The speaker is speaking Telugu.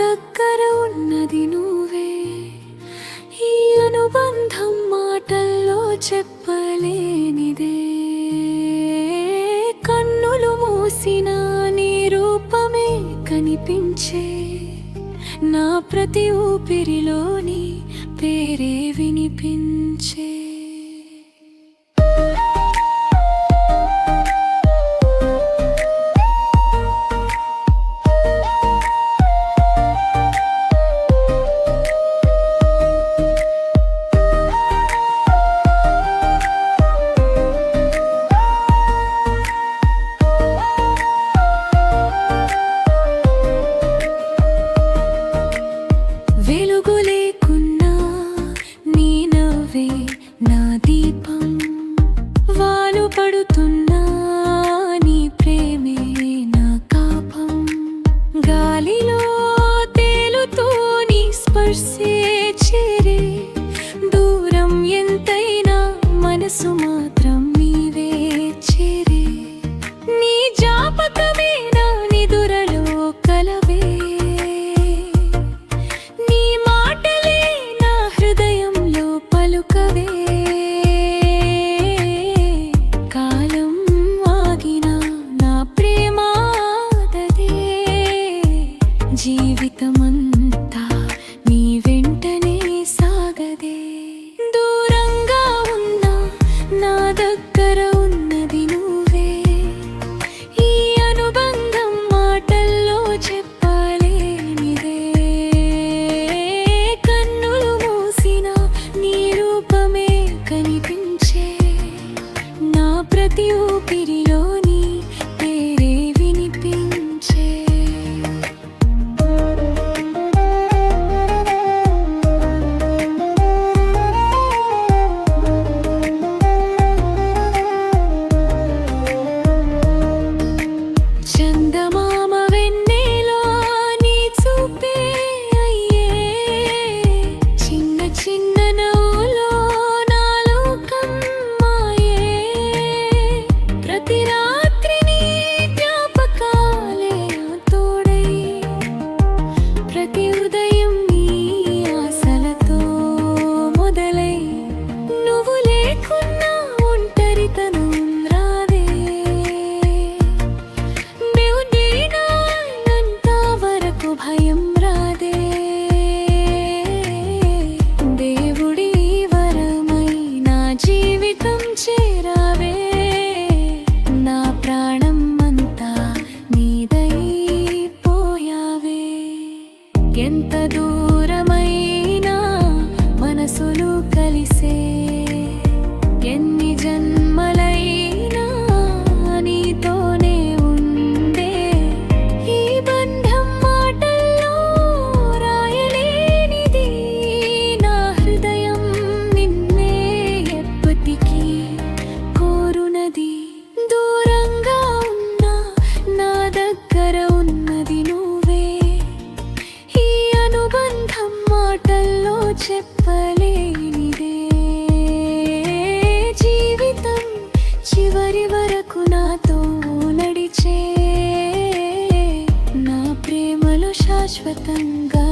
దగ్గర ఉన్నది నువ్వే. ఈ అనుబంధం మాటల్లో చెప్పలేనిదే. కన్నులు మూసిన నీ రూపమే కనిపించే, నా ప్రతి ఊపిరిలోని పేరే వినిపించే. వెలుగు లేకున్నా నీ నవ్వే నా దీపం, వాలు పడుతున్నా నీ ప్రేమే నా కాపం. గాలిలో తేలుతూ నీ స్పర్శే చేరే, దూరం ఎంతైనా మనసు మాత్రం నీవే చేరే. నీ జ్ఞాపకమే నా నిదురలో కలవే, కాలం ఆగినా నా ప్రేమాదదే. జీవితమంతా నీ వెంటనే సాగదే. దూరంగా ఉన్నా నా దగ్గర ఉన్నది నువ్వే. ఈ అనుబంధం మాటల్లో చెప్పలేనిదే. కన్నులు మూసిన నీ రూపమే కనిపించే, నా ప్రతి ఊపిరిలోని పేరే వినిపించే. చందమామ వెన్నెలో నీ చూపే అయ్యే, చిన్న చిన్న నవ్వులో నా లోకం మాయే. ప్రతి రాత్రి నీ జ్ఞాపకాలే తోడై, ప్రతి ఉదయం నీ ఆశలతో మొదలై. నువ్వు లేకున్నా ఒంటరితనం రాదే, నువ్వు నేనంత వరకు భయం రాదే. దేవుడి వరమై నా జీవితం చేరావే, నా ప్రాణం అంతా నీదైపోయావే. ఎంత దూరమైనా మనసులు కలిసే, ఎన్ని జన్మలైనా నీతోనే ఉండే. ఈ బంధం మాటల్లో రాయలేనిది, నా హృదయం నిన్నే ఎప్పటికీ కోరునది. దూరంగా ఉన్నా నా దగ్గర ఉన్నది నువ్వే. ఈ అనుబంధం మాటల్లో చెప్పలేనిదే. జీవితం చివరి వరకు నాతో నడిచే, నా ప్రేమలో శాశ్వతంగా